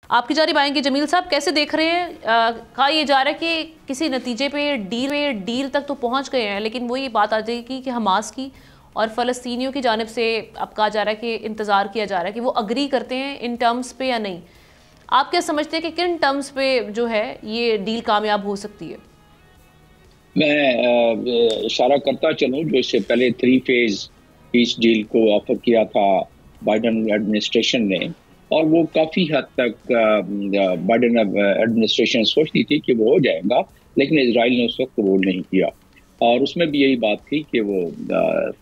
آپ کی جانب آئیں گے جمیل صاحب، کیسے دیکھ رہے ہیں؟ کہا یہ جا رہا ہے کہ کسی نتیجے پہ ڈیل تک تو پہنچ گئے ہیں، لیکن وہ یہ بات آ جائے گی کہ حماس کی اور فلسطینیوں کی جانب سے اب کہا جا رہا ہے کہ انتظار کیا جا رہا ہے کہ وہ اگری کرتے ہیں ان ٹرمز پہ یا نہیں۔ آپ کیا سمجھتے ہیں کہ کن ٹرمز پہ جو ہے یہ ڈیل کامیاب ہو سکتی ہے؟ میں اشارہ کرتا چلوں، جو اس سے پہلے 3 فیز پیس ڈیل کو آفر کیا تھا بائیڈن ایڈمنسٹریشن نے، اور وہ کافی حد تک بائیڈن ایڈمنسٹریشن سوچتی تھی کہ وہ ہو جائے گا، لیکن اسرائیل نے اس وقت قبول نہیں کیا، اور اس میں بھی یہی بات تھی کہ وہ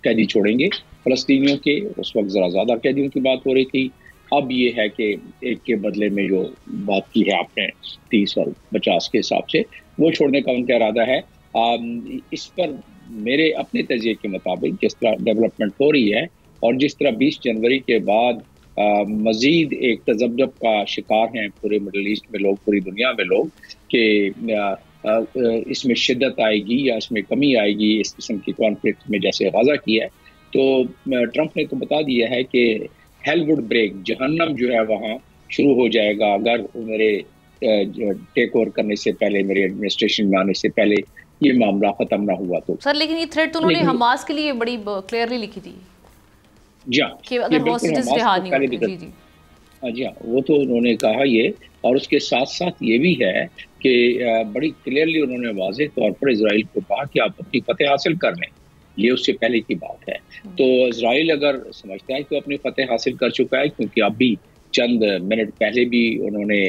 قیدی چھوڑیں گے فلسطینیوں کے۔ اس وقت ذرا زیادہ قیدیوں کی بات ہو رہی تھی، اب یہ ہے کہ ایک کے بدلے میں جو بات کی ہے آپ نے 30 اور 50 کے حساب سے، وہ چھوڑنے کا ان کا ارادہ ہے۔ اس پر میرے اپنے تجزیے کے مطابق جس طرح ڈیولپمنٹ ہو رہی ہے، اور جس طرح 20 جنوری کے بعد مزید ایک تذبذب کا شکار ہیں پورے مڈل ایسٹ میں لوگ، پوری دنیا میں لوگ، کہ اس میں شدت آئے گی یا اس میں کمی آئے گی اس قسم کی کانفلکٹ میں جیسے غزہ کی ہے، تو ٹرمپ نے تو بتا دیا ہے کہ ہیل وڈ بریک، جہنم جو ہے وہاں شروع ہو جائے گا اگر میرے ٹیک اوور کرنے سے پہلے، میرے ایڈمنسٹریشن میں آنے سے پہلے یہ معاملہ ختم نہ ہوا تو۔ سر لیکن یہ تھریٹ تو انہوں نے حماس کے لیے بڑی کلیئرلی لکھی تھی جی ہاں، کہ اگر ہوسٹیجز رہا نہیں ہوتے۔ جی ہاں، وہ تو انہوں نے کہا یہ، اور اس کے ساتھ ساتھ یہ بھی ہے کہ بڑی کلیئرلی انہوں نے واضح طور پر اسرائیل کو کہا کہ آپ اپنی فتح حاصل کر لیں، یہ اس سے پہلے کی بات ہے۔ تو اسرائیل اگر سمجھتا ہے کہ اپنی فتح حاصل کر چکا ہے، کیونکہ ابھی چند منٹ پہلے بھی انہوں نے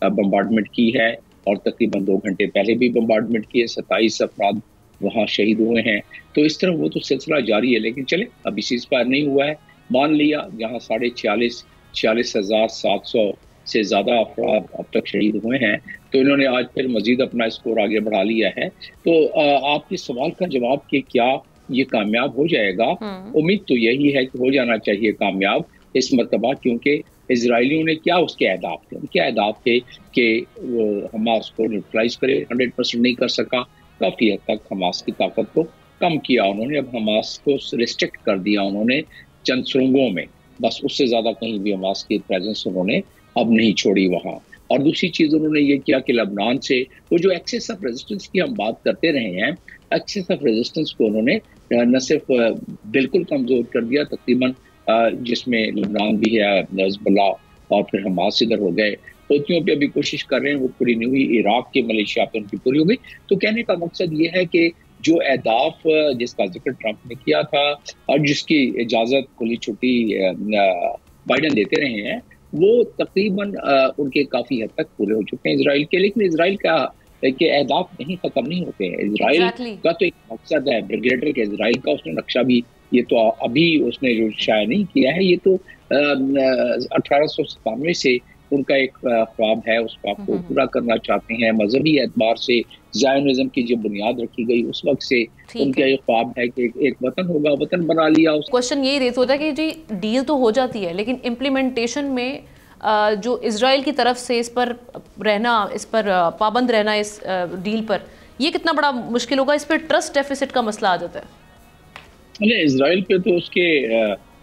بمبارڈمنٹ کی ہے، اور تقریباً 2 گھنٹے پہلے بھی بمبارڈمنٹ کی ہے، 27 افراد وہاں شہید ہوئے ہیں، تو اس طرح وہ تو سلسلہ جاری ہے۔ لیکن چلے، ابھی سیز فائر نہیں ہوا ہے، مان لیا جہاں 46,700 سے زیادہ افراد اب تک شہید ہوئے ہیں، تو انہوں نے آج پھر مزید اپنا اسکور آگے بڑھا لیا ہے۔ تو آپ کے سوال کا جواب کہ کیا یہ کامیاب ہو جائے گا، امید تو یہی ہے کہ ہو جانا چاہیے کامیاب اس مرتبہ، کیونکہ اسرائیلیوں نے کیا اس کے اہداف تھے، ان کے اہداف تھے کہ وہ حماس کو نیوٹرلائز کرے، 100% نہیں کر سکا، کافی حد تک حماس کی طاقت کو کم کیا انہوں نے، اب حماس کو ریسٹرکٹ کر دیا انہوں نے چند سرنگوں میں، بس اس سے زیادہ کہیں بھی حماس کی پریزنس انہوں نے اب نہیں چھوڑی وہاں۔ اور دوسری چیز انہوں نے یہ کیا کہ لبنان سے وہ جو ایکسس آف ریزسٹنس کی ہم بات کرتے رہے ہیں، ایکسس آف ریزسٹنس کو انہوں نے نہ صرف بالکل کمزور کر دیا تقریباً، جس میں لبنان بھی ہے، حزب اللہ اور پھر حماس ادھر ہو گئے، ہوتیوں پہ ابھی کوشش کر رہے ہیں، وہ پوری نہیں ہوئی، عراق کے ملیشیا پہ ان کی پوری ہو گئی۔ تو کہنے کا مقصد یہ ہے کہ جو اہداف جس کا ذکر ٹرمپ نے کیا تھا اور جس کی اجازت کھلی چھٹی بائیڈن دیتے رہے ہیں، وہ تقریباً ان کے کافی حد تک پورے ہو چکے ہیں اسرائیل کے۔ لیکن اسرائیل کا کہ اہداف نہیں ختم نہیں ہوتے ہیں، اسرائیل کا تو ایک مقصد ہے بریگیڈر کے، اسرائیل کا اس نے نقشہ بھی، یہ تو ابھی اس نے جو شائع نہیں کیا ہے، یہ تو 1897 سے ان کا ایک خواب ہے، اس خواب کو پورا کرنا چاہتے ہیں۔ مذہبی اعتبار سے زائونزم کی جو بنیاد رکھی گئی اس وقت سے ان کا یہ خواب ہے کہ ایک وطن ہوگا، وطن بنا لیا۔ کوشچن یہی ریز ہوتا ہے کہ جی ڈیل تو ہو جاتی ہے، لیکن امپلیمنٹیشن میں جو اسرائیل کی طرف سے اس پر رہنا، اس پر پابند رہنا، اس ڈیل پر، یہ کتنا بڑا مشکل ہوگا؟ اس پر ٹرسٹ ڈیفیسٹ کا مسئلہ آ جاتا ہے۔ اسرائیل پہ تو اس کے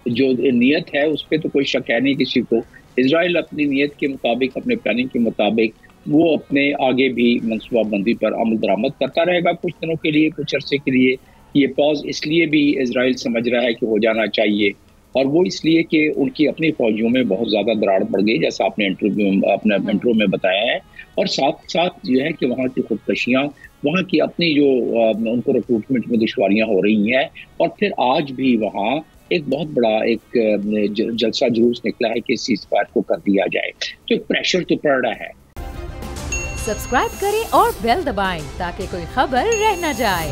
جو نیت ہے اس پہ تو کوئی شک ہے نہیں کسی کو۔ اسرائیل اپنی نیت کے مطابق، اپنے پلاننگ کے مطابق وہ اپنے آگے بھی منصوبہ بندی پر عمل درآمد کرتا رہے گا کچھ دنوں کے لیے، کچھ عرصے کے لیے۔ یہ پاز اس لیے بھی اسرائیل سمجھ رہا ہے کہ ہو جانا چاہیے، اور وہ اس لیے کہ ان کی اپنی فوجیوں میں بہت زیادہ دراڑ پڑ گئی، جیسا آپ نے اپنے انٹرو میں بتایا ہے، اور ساتھ ساتھ جو ہے کہ وہاں کی خودکشیاں، وہاں کی اپنی جو ان کو ریکروٹمنٹ میں دشواریاں ہو رہی ہیں، اور پھر آج بھی وہاں ایک بہت بڑا ایک جلسہ جلوس نکلا ہے کہ سیز فائر کو کر دیا جائے، تو ایک پریشر تو پڑ رہا ہے۔ سبسکرائب کریں اور بیل دبائیں تاکہ کوئی خبر رہ نہ جائے۔